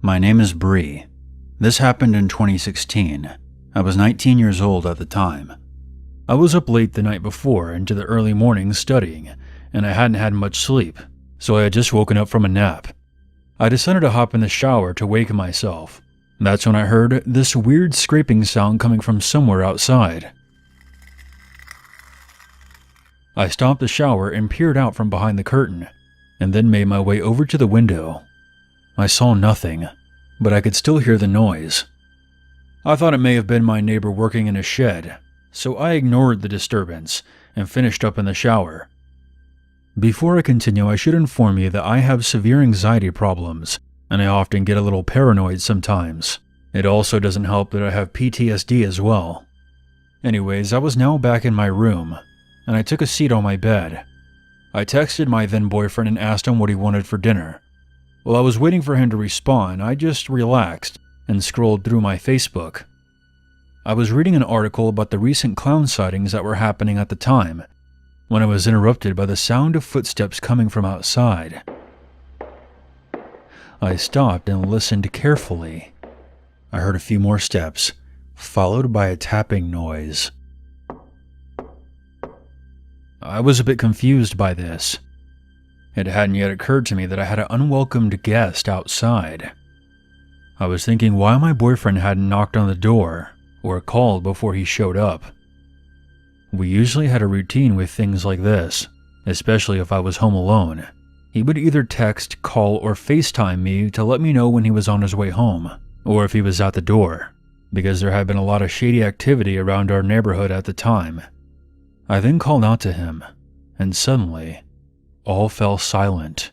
My name is Bree. This happened in 2016. I was 19 years old at the time. I was up late the night before into the early morning studying, and I hadn't had much sleep, so I had just woken up from a nap. I decided to hop in the shower to wake myself. That's when I heard this weird scraping sound coming from somewhere outside. I stopped the shower and peered out from behind the curtain, and then made my way over to the window. I saw nothing, but I could still hear the noise. I thought it may have been my neighbor working in a shed, so I ignored the disturbance and finished up in the shower. Before I continue, I should inform you that I have severe anxiety problems, and I often get a little paranoid sometimes. It also doesn't help that I have PTSD as well. Anyways, I was now back in my room, and I took a seat on my bed. I texted my then boyfriend and asked him what he wanted for dinner. While I was waiting for him to respond, I just relaxed and scrolled through my Facebook. I was reading an article about the recent clown sightings that were happening at the time, when I was interrupted by the sound of footsteps coming from outside. I stopped and listened carefully. I heard a few more steps, followed by a tapping noise. I was a bit confused by this. It hadn't yet occurred to me that I had an unwelcomed guest outside. I was thinking why my boyfriend hadn't knocked on the door or called before he showed up. We usually had a routine with things like this, especially if I was home alone. He would either text, call, or FaceTime me to let me know when he was on his way home, or if he was at the door, because there had been a lot of shady activity around our neighborhood at the time. I then called out to him, and suddenly, all fell silent.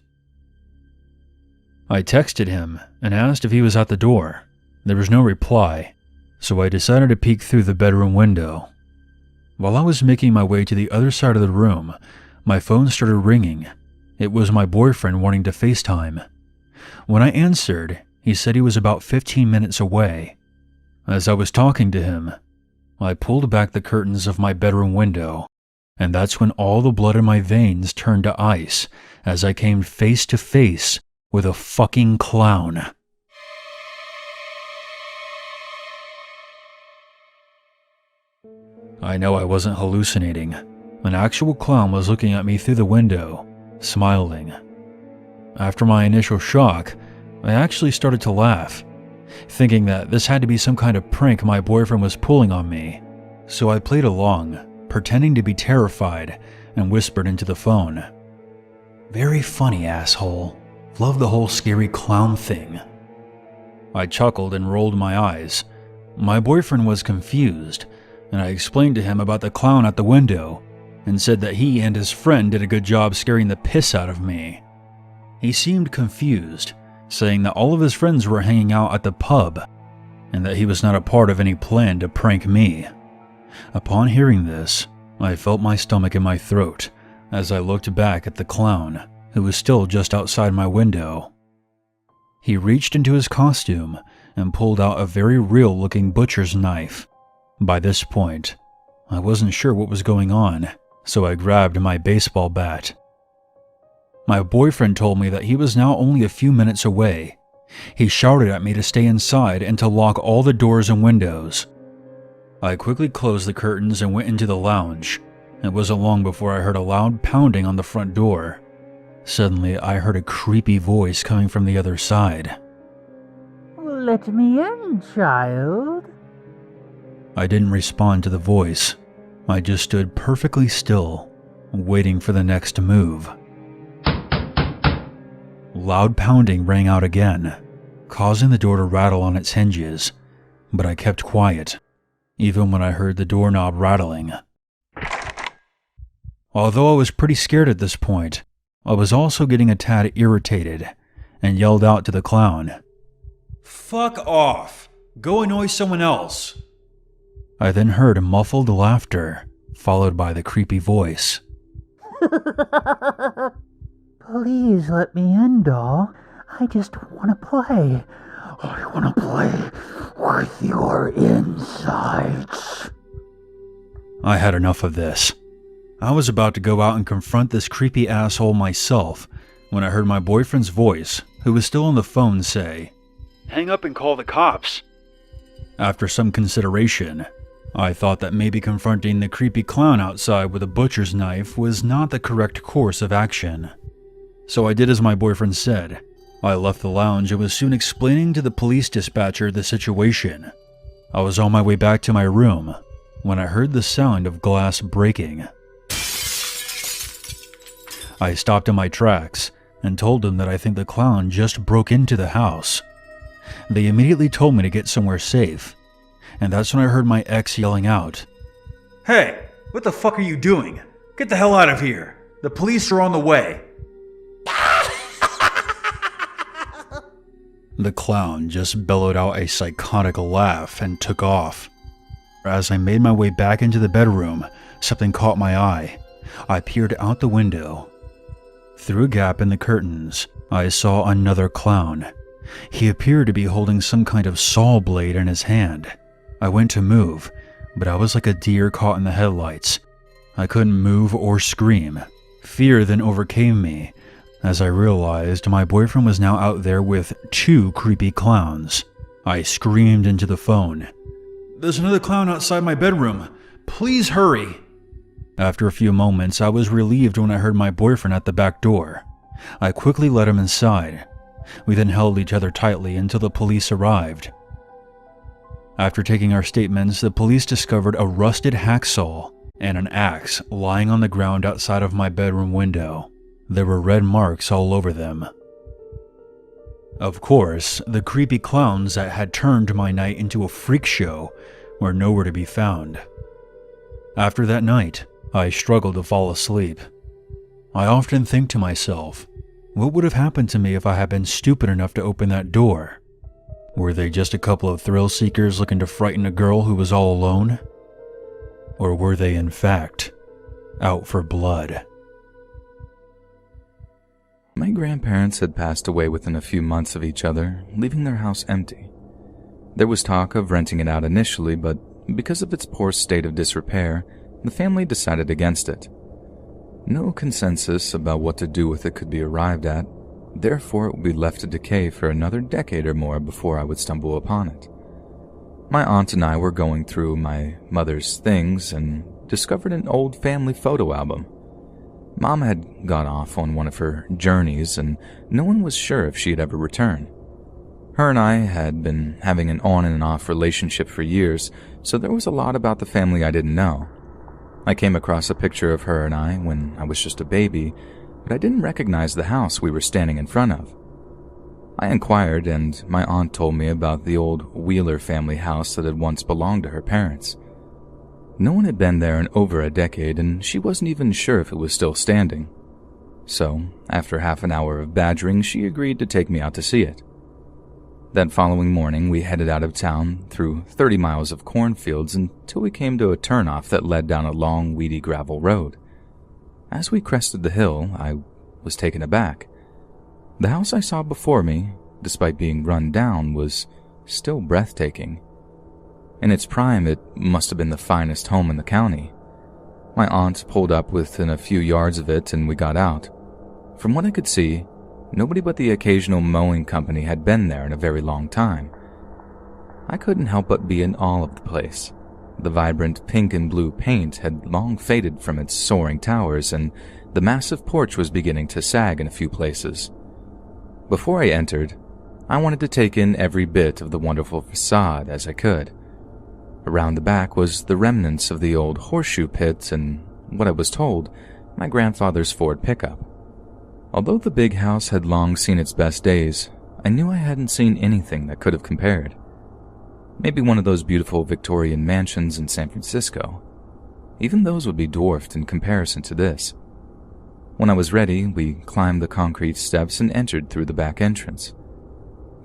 I texted him and asked if he was at the door. There was no reply, so I decided to peek through the bedroom window. While I was making my way to the other side of the room, my phone started ringing. It was my boyfriend wanting to FaceTime. When I answered, he said he was about 15 minutes away. As I was talking to him, I pulled back the curtains of my bedroom window, and that's when all the blood in my veins turned to ice as I came face to face with a fucking clown. I know I wasn't hallucinating. An actual clown was looking at me through the window, smiling. After my initial shock, I actually started to laugh, thinking that this had to be some kind of prank my boyfriend was pulling on me. So I played along, pretending to be terrified, and whispered into the phone, "Very funny, asshole. Love the whole scary clown thing." I chuckled and rolled my eyes. My boyfriend was confused, and I explained to him about the clown at the window, and said that he and his friend did a good job scaring the piss out of me. He seemed confused, saying that all of his friends were hanging out at the pub, and that he was not a part of any plan to prank me. Upon hearing this, I felt my stomach in my throat as I looked back at the clown, who was still just outside my window. He reached into his costume and pulled out a very real-looking butcher's knife. By this point, I wasn't sure what was going on, so I grabbed my baseball bat. My boyfriend told me that he was now only a few minutes away. He shouted at me to stay inside and to lock all the doors and windows. I quickly closed the curtains and went into the lounge. It wasn't long before I heard a loud pounding on the front door. Suddenly, I heard a creepy voice coming from the other side. "Let me in, child." I didn't respond to the voice. I just stood perfectly still, waiting for the next move. Loud pounding rang out again, causing the door to rattle on its hinges, but I kept quiet, even when I heard the doorknob rattling. Although I was pretty scared at this point, I was also getting a tad irritated, and yelled out to the clown, "Fuck off! Go annoy someone else!" I then heard muffled laughter, followed by the creepy voice. "Please let me in, doll. I just want to play. I want to play with your insides." I had enough of this. I was about to go out and confront this creepy asshole myself when I heard my boyfriend's voice, who was still on the phone, say, Hang up and call the cops. After some consideration, I thought that maybe confronting the creepy clown outside with a butcher's knife was not the correct course of action. So I did as my boyfriend said. I left the lounge and was soon explaining to the police dispatcher the situation. I was on my way back to my room when I heard the sound of glass breaking. I stopped in my tracks and told them that I think the clown just broke into the house. They immediately told me to get somewhere safe, and that's when I heard my ex yelling out, "Hey, what the fuck are you doing? Get the hell out of here. The police are on the way." The clown just bellowed out a psychotic laugh and took off. As I made my way back into the bedroom, something caught my eye. I peered out the window. Through a gap in the curtains, I saw another clown. He appeared to be holding some kind of saw blade in his hand. I went to move, but I was like a deer caught in the headlights. I couldn't move or scream. Fear then overcame me, as I realized my boyfriend was now out there with 2 creepy clowns. I screamed into the phone, "There's another clown outside my bedroom. Please hurry." After a few moments, I was relieved when I heard my boyfriend at the back door. I quickly let him inside. We then held each other tightly until the police arrived. After taking our statements, the police discovered a rusted hacksaw and an axe lying on the ground outside of my bedroom window. There were red marks all over them. Of course, the creepy clowns that had turned my night into a freak show were nowhere to be found. After that night, I struggled to fall asleep. I often think to myself, what would have happened to me if I had been stupid enough to open that door? Were they just a couple of thrill seekers looking to frighten a girl who was all alone? Or were they, in fact, out for blood? My grandparents had passed away within a few months of each other, leaving their house empty. There was talk of renting it out initially, but because of its poor state of disrepair, the family decided against it. No consensus about what to do with it could be arrived at, therefore it would be left to decay for another decade or more before I would stumble upon it. My aunt and I were going through my mother's things and discovered an old family photo album. Mom had gone off on one of her journeys, and no one was sure if she'd ever return. Her and I had been having an on and off relationship for years, so there was a lot about the family I didn't know. I came across a picture of her and I when I was just a baby, but I didn't recognize the house we were standing in front of. I inquired, and my aunt told me about the old Wheeler family house that had once belonged to her parents. No one had been there in over a decade, and she wasn't even sure if it was still standing. So, after half an hour of badgering, she agreed to take me out to see it. That following morning, we headed out of town through 30 miles of cornfields until we came to a turnoff that led down a long, weedy gravel road. As we crested the hill, I was taken aback. The house I saw before me, despite being run down, was still breathtaking. In its prime, it must have been the finest home in the county. My aunt pulled up within a few yards of it and we got out. From what I could see, nobody but the occasional mowing company had been there in a very long time. I couldn't help but be in awe of the place. The vibrant pink and blue paint had long faded from its soaring towers, and the massive porch was beginning to sag in a few places. Before I entered, I wanted to take in every bit of the wonderful facade as I could. Around the back was the remnants of the old horseshoe pit and, what I was told, my grandfather's Ford pickup. Although the big house had long seen its best days, I knew I hadn't seen anything that could have compared. Maybe one of those beautiful Victorian mansions in San Francisco. Even those would be dwarfed in comparison to this. When I was ready, we climbed the concrete steps and entered through the back entrance.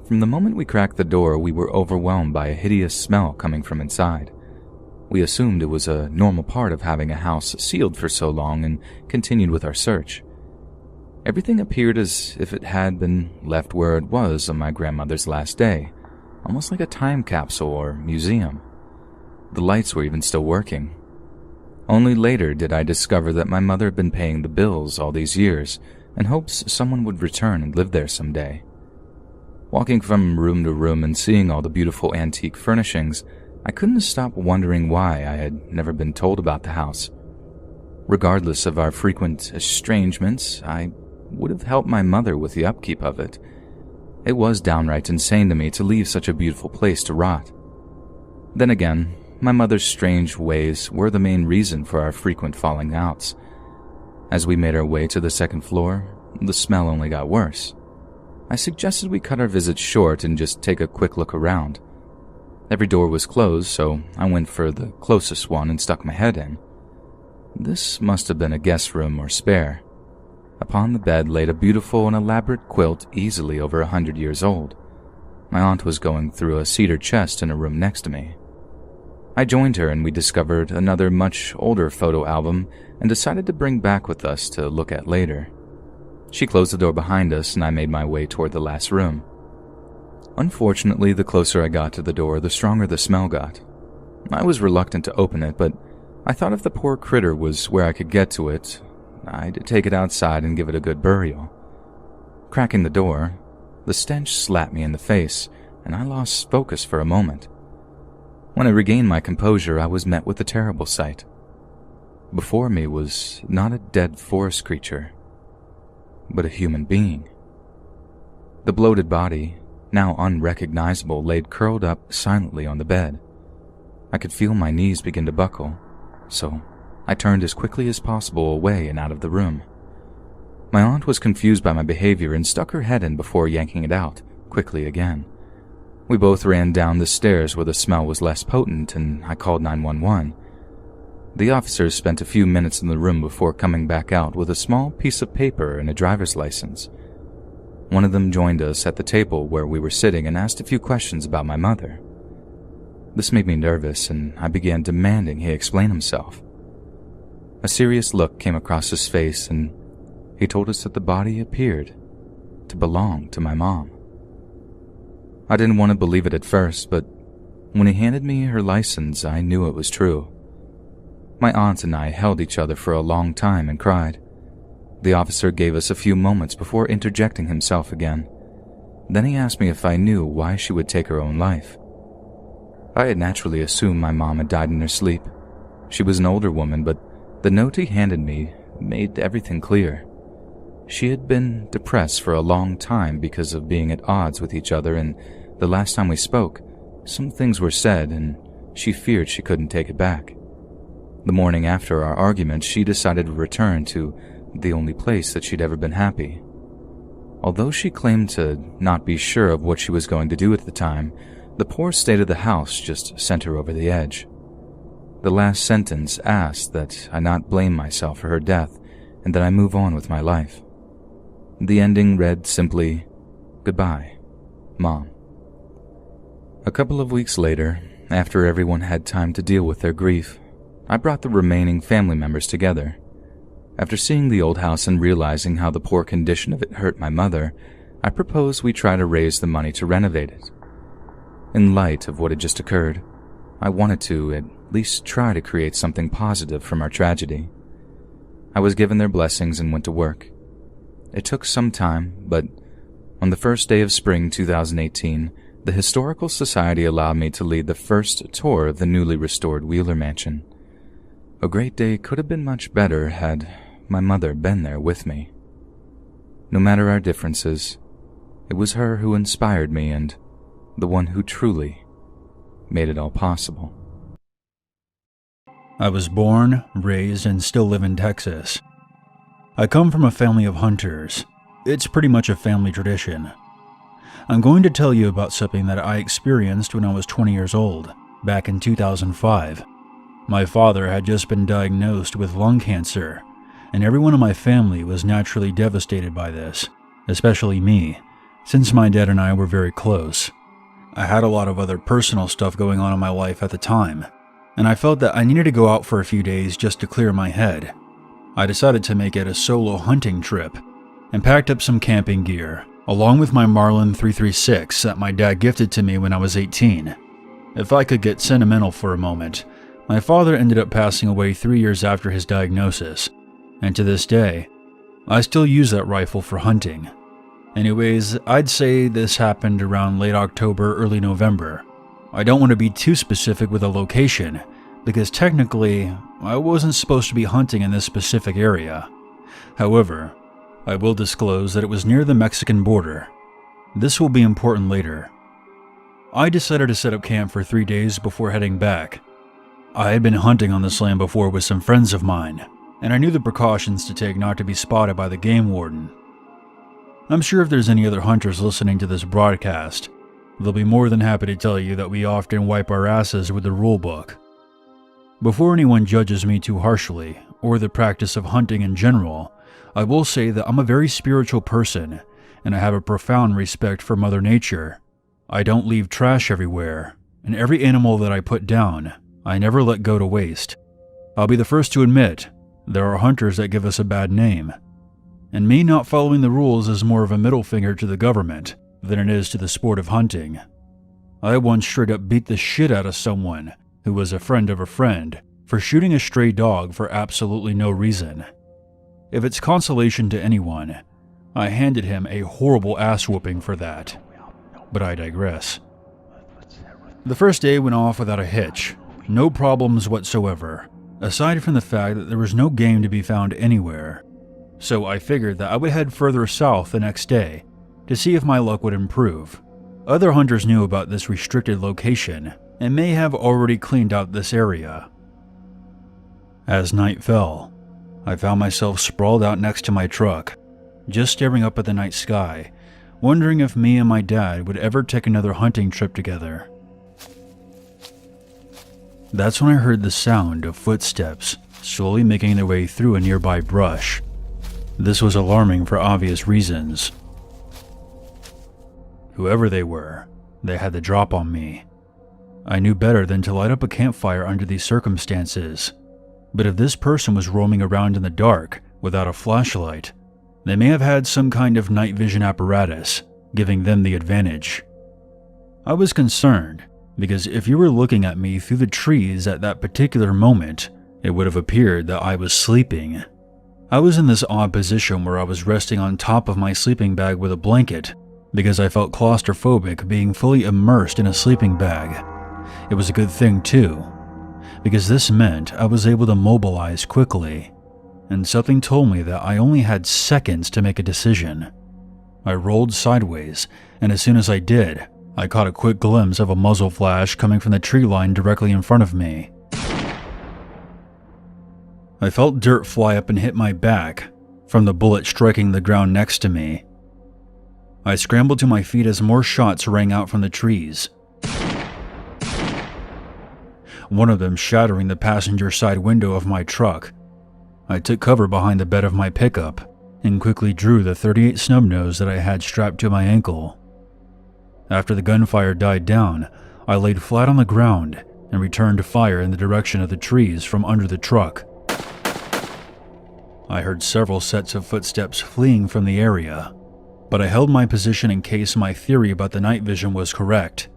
From the moment we cracked the door, we were overwhelmed by a hideous smell coming from inside. We assumed it was a normal part of having a house sealed for so long and continued with our search. Everything appeared as if it had been left where it was on my grandmother's last day, almost like a time capsule or museum. The lights were even still working. Only later did I discover that my mother had been paying the bills all these years in hopes someone would return and live there someday. Walking from room to room and seeing all the beautiful antique furnishings, I couldn't stop wondering why I had never been told about the house. Regardless of our frequent estrangements, I would have helped my mother with the upkeep of it. It was downright insane to me to leave such a beautiful place to rot. Then again, my mother's strange ways were the main reason for our frequent falling outs. As we made our way to the second floor, the smell only got worse. I suggested we cut our visit short and just take a quick look around. Every door was closed, so I went for the closest one and stuck my head in. This must have been a guest room or spare. Upon the bed laid a beautiful and elaborate quilt easily over 100 years old. My aunt was going through a cedar chest in a room next to me. I joined her and we discovered another much older photo album and decided to bring back with us to look at later. She closed the door behind us and I made my way toward the last room. Unfortunately, the closer I got to the door, the stronger the smell got. I was reluctant to open it, but I thought if the poor critter was where I could get to it, I'd take it outside and give it a good burial. Cracking the door, the stench slapped me in the face, and I lost focus for a moment. When I regained my composure, I was met with a terrible sight. Before me was not a dead forest creature, but a human being. The bloated body, now unrecognizable, laid curled up silently on the bed. I could feel my knees begin to buckle, so I turned as quickly as possible away and out of the room. My aunt was confused by my behavior and stuck her head in before yanking it out, quickly again. We both ran down the stairs where the smell was less potent, and I called 911. The officers spent a few minutes in the room before coming back out with a small piece of paper and a driver's license. One of them joined us at the table where we were sitting and asked a few questions about my mother. This made me nervous, and I began demanding he explain himself. A serious look came across his face, and he told us that the body appeared to belong to my mom. I didn't want to believe it at first, but when he handed me her license, I knew it was true. My aunt and I held each other for a long time and cried. The officer gave us a few moments before interjecting himself again. Then he asked me if I knew why she would take her own life. I had naturally assumed my mom had died in her sleep. She was an older woman, but the note he handed me made everything clear. She had been depressed for a long time because of being at odds with each other, and the last time we spoke, some things were said and she feared she couldn't take it back. The morning after our argument, she decided to return to the only place that she'd ever been happy. Although she claimed to not be sure of what she was going to do at the time, the poor state of the house just sent her over the edge. The last sentence asked that I not blame myself for her death and that I move on with my life. The ending read simply, "Goodbye, Mom." A couple of weeks later, after everyone had time to deal with their grief, I brought the remaining family members together. After seeing the old house and realizing how the poor condition of it hurt my mother, I proposed we try to raise the money to renovate it. In light of what had just occurred, I wanted to at least try to create something positive from our tragedy. I was given their blessings and went to work. It took some time, but on the first day of spring 2018, the Historical Society allowed me to lead the first tour of the newly restored Wheeler Mansion. A great day could have been much better had my mother been there with me. No matter our differences, it was her who inspired me and the one who truly made it all possible. I was born, raised, and still live in Texas. I come from a family of hunters. It's pretty much a family tradition. I'm going to tell you about something that I experienced when I was 20 years old, back in 2005. My father had just been diagnosed with lung cancer, and everyone in my family was naturally devastated by this, especially me, since my dad and I were very close. I had a lot of other personal stuff going on in my life at the time, and I felt that I needed to go out for a few days just to clear my head. I decided to make it a solo hunting trip, and packed up some camping gear, along with my Marlin 336 that my dad gifted to me when I was 18. If I could get sentimental for a moment, my father ended up passing away 3 years after his diagnosis, and to this day, I still use that rifle for hunting. Anyways, I'd say this happened around late October, early November. I don't want to be too specific with a location, because technically, I wasn't supposed to be hunting in this specific area. However, I will disclose that it was near the Mexican border. This will be important later. I decided to set up camp for 3 days before heading back. I had been hunting on this land before with some friends of mine, and I knew the precautions to take not to be spotted by the game warden. I'm sure if there's any other hunters listening to this broadcast, they'll be more than happy to tell you that we often wipe our asses with the rulebook. Before anyone judges me too harshly, or the practice of hunting in general, I will say that I'm a very spiritual person, and I have a profound respect for Mother Nature. I don't leave trash everywhere, and every animal that I put down, I never let go to waste. I'll be the first to admit, there are hunters that give us a bad name, and me not following the rules is more of a middle finger to the government than it is to the sport of hunting. I once straight up beat the shit out of someone who was a friend of a friend for shooting a stray dog for absolutely no reason. If it's consolation to anyone, I handed him a horrible ass whooping for that. But I digress. The first day went off without a hitch, no problems whatsoever, aside from the fact that there was no game to be found anywhere. So I figured that I would head further south the next day to see if my luck would improve. Other hunters knew about this restricted location and may have already cleaned out this area. As night fell, I found myself sprawled out next to my truck, just staring up at the night sky, wondering if me and my dad would ever take another hunting trip together. That's when I heard the sound of footsteps slowly making their way through a nearby brush. This was alarming for obvious reasons. Whoever they were, they had the drop on me. I knew better than to light up a campfire under these circumstances. But if this person was roaming around in the dark without a flashlight, they may have had some kind of night vision apparatus, giving them the advantage. I was concerned, because if you were looking at me through the trees at that particular moment, it would have appeared that I was sleeping. I was in this odd position where I was resting on top of my sleeping bag with a blanket, because I felt claustrophobic being fully immersed in a sleeping bag. It was a good thing too, because this meant I was able to mobilize quickly, and something told me that I only had seconds to make a decision. I rolled sideways, and as soon as I did, I caught a quick glimpse of a muzzle flash coming from the tree line directly in front of me. I felt dirt fly up and hit my back from the bullet striking the ground next to me. I scrambled to my feet as more shots rang out from the trees, one of them shattering the passenger side window of my truck. I took cover behind the bed of my pickup and quickly drew the .38 snub-nose that I had strapped to my ankle. After the gunfire died down, I laid flat on the ground and returned to fire in the direction of the trees from under the truck. I heard several sets of footsteps fleeing from the area, but I held my position in case my theory about the night vision was correct.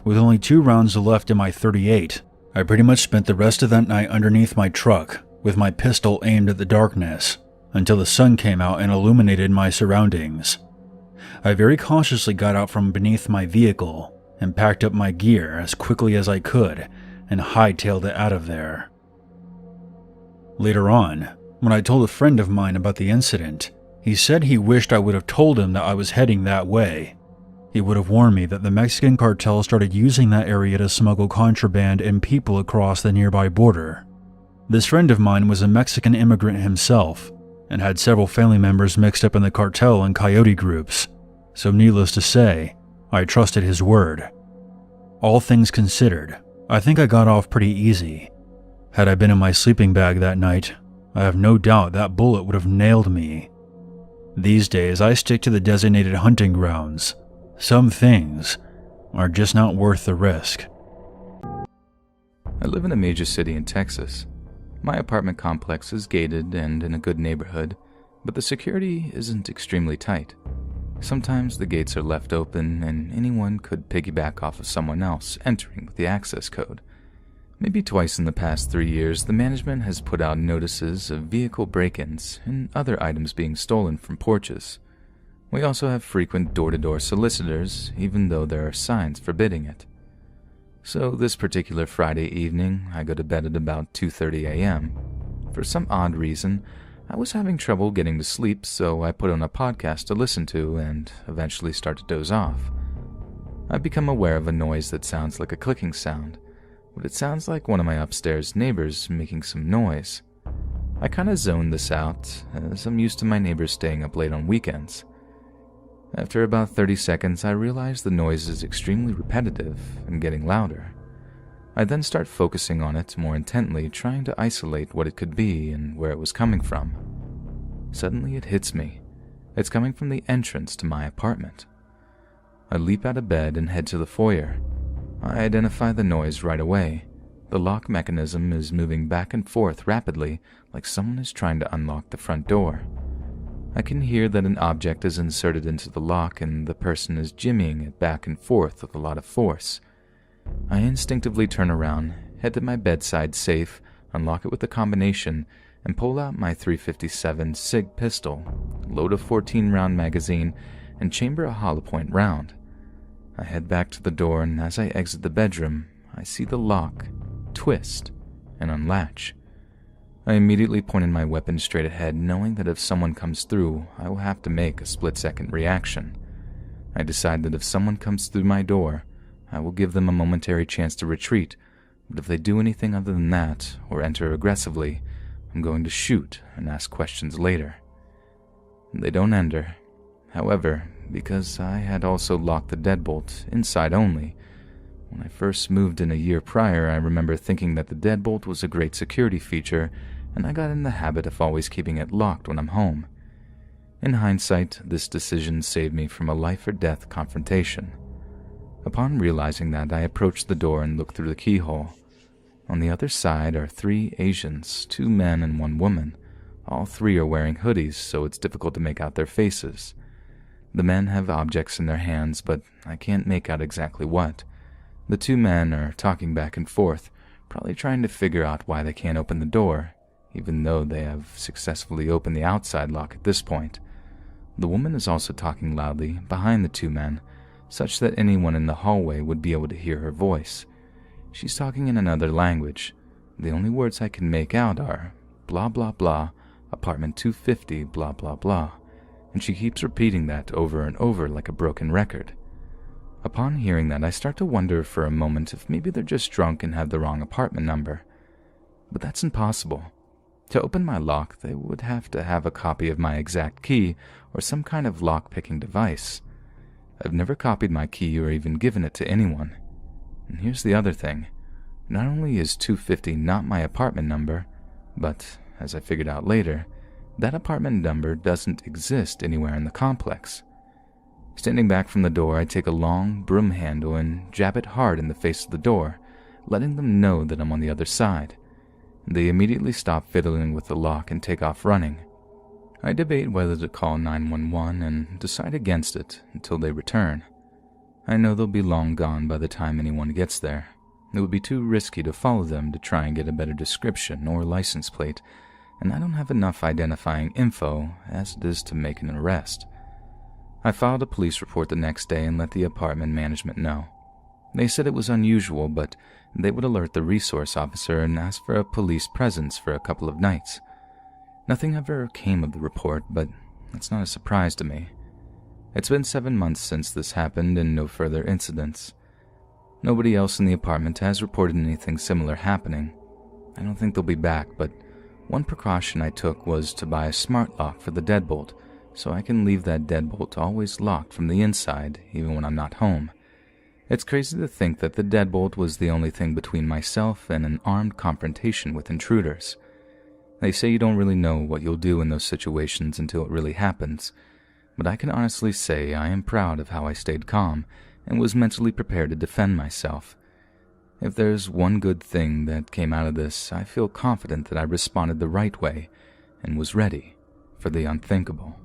With only 2 rounds left in my .38, I pretty much spent the rest of that night underneath my truck with my pistol aimed at the darkness until the sun came out and illuminated my surroundings. I very cautiously got out from beneath my vehicle and packed up my gear as quickly as I could and hightailed it out of there. Later on, when I told a friend of mine about the incident, he said he wished I would have told him that I was heading that way. He would have warned me that the Mexican cartel started using that area to smuggle contraband and people across the nearby border. This friend of mine was a Mexican immigrant himself and had several family members mixed up in the cartel and coyote groups, so needless to say, I trusted his word. All things considered, I think I got off pretty easy. Had I been in my sleeping bag that night, I have no doubt that bullet would have nailed me. These days, I stick to the designated hunting grounds. Some things are just not worth the risk. I live in a major city in Texas. My apartment complex is gated and in a good neighborhood, but the security isn't extremely tight. Sometimes the gates are left open and anyone could piggyback off of someone else entering with the access code. Maybe twice in the past 3 years, the management has put out notices of vehicle break-ins and other items being stolen from porches. We also have frequent door-to-door solicitors, even though there are signs forbidding it. So this particular Friday evening, I go to bed at about 2:30 a.m. For some odd reason, I was having trouble getting to sleep, so I put on a podcast to listen to and eventually start to doze off. I become aware of a noise that sounds like a clicking sound, but it sounds like one of my upstairs neighbors making some noise. I kinda zone this out, as I'm used to my neighbors staying up late on weekends. After about 30 seconds, I realize the noise is extremely repetitive and getting louder. I then start focusing on it more intently, trying to isolate what it could be and where it was coming from. Suddenly it hits me. It's coming from the entrance to my apartment. I leap out of bed and head to the foyer. I identify the noise right away. The lock mechanism is moving back and forth rapidly, like someone is trying to unlock the front door. I can hear that an object is inserted into the lock and the person is jimmying it back and forth with a lot of force. I instinctively turn around, head to my bedside safe, unlock it with a combination, and pull out my .357 SIG pistol, load a 14-round magazine, and chamber a hollow point round. I head back to the door, and as I exit the bedroom, I see the lock twist and unlatch. I immediately pointed my weapon straight ahead, knowing that if someone comes through, I will have to make a split-second reaction. I decide that if someone comes through my door, I will give them a momentary chance to retreat, but if they do anything other than that, or enter aggressively, I'm going to shoot and ask questions later. They don't enter. However, because I had also locked the deadbolt inside only, when I first moved in a year prior, I remember thinking that the deadbolt was a great security feature, and I got in the habit of always keeping it locked when I'm home. In hindsight, this decision saved me from a life-or-death confrontation. Upon realizing that, I approached the door and looked through the keyhole. On the other side are 3 Asians, 2 men and 1 woman. All 3 are wearing hoodies, so it's difficult to make out their faces. The men have objects in their hands, but I can't make out exactly what. The 2 men are talking back and forth, probably trying to figure out why they can't open the door, even though they have successfully opened the outside lock at this point. The woman is also talking loudly behind the 2 men, such that anyone in the hallway would be able to hear her voice. She's talking in another language. The only words I can make out are blah blah blah, apartment 250, blah blah blah, and she keeps repeating that over and over like a broken record. Upon hearing that, I start to wonder for a moment if maybe they're just drunk and have the wrong apartment number. But that's impossible. To open my lock, they would have to have a copy of my exact key or some kind of lock-picking device. I've never copied my key or even given it to anyone. And here's the other thing. Not only is 250 not my apartment number, but, as I figured out later, that apartment number doesn't exist anywhere in the complex. Standing back from the door, I take a long broom handle and jab it hard in the face of the door, letting them know that I'm on the other side. They immediately stop fiddling with the lock and take off running. I debate whether to call 911 and decide against it until they return. I know they'll be long gone by the time anyone gets there. It would be too risky to follow them to try and get a better description or license plate, and I don't have enough identifying info as it is to make an arrest. I filed a police report the next day and let the apartment management know. They said it was unusual, but they would alert the resource officer and ask for a police presence for a couple of nights. Nothing ever came of the report, but that's not a surprise to me. It's been 7 months since this happened and no further incidents. Nobody else in the apartment has reported anything similar happening. I don't think they'll be back, but one precaution I took was to buy a smart lock for the deadbolt, so I can leave that deadbolt always locked from the inside, even when I'm not home. It's crazy to think that the deadbolt was the only thing between myself and an armed confrontation with intruders. They say you don't really know what you'll do in those situations until it really happens, but I can honestly say I am proud of how I stayed calm and was mentally prepared to defend myself. If there's one good thing that came out of this, I feel confident that I responded the right way and was ready for the unthinkable.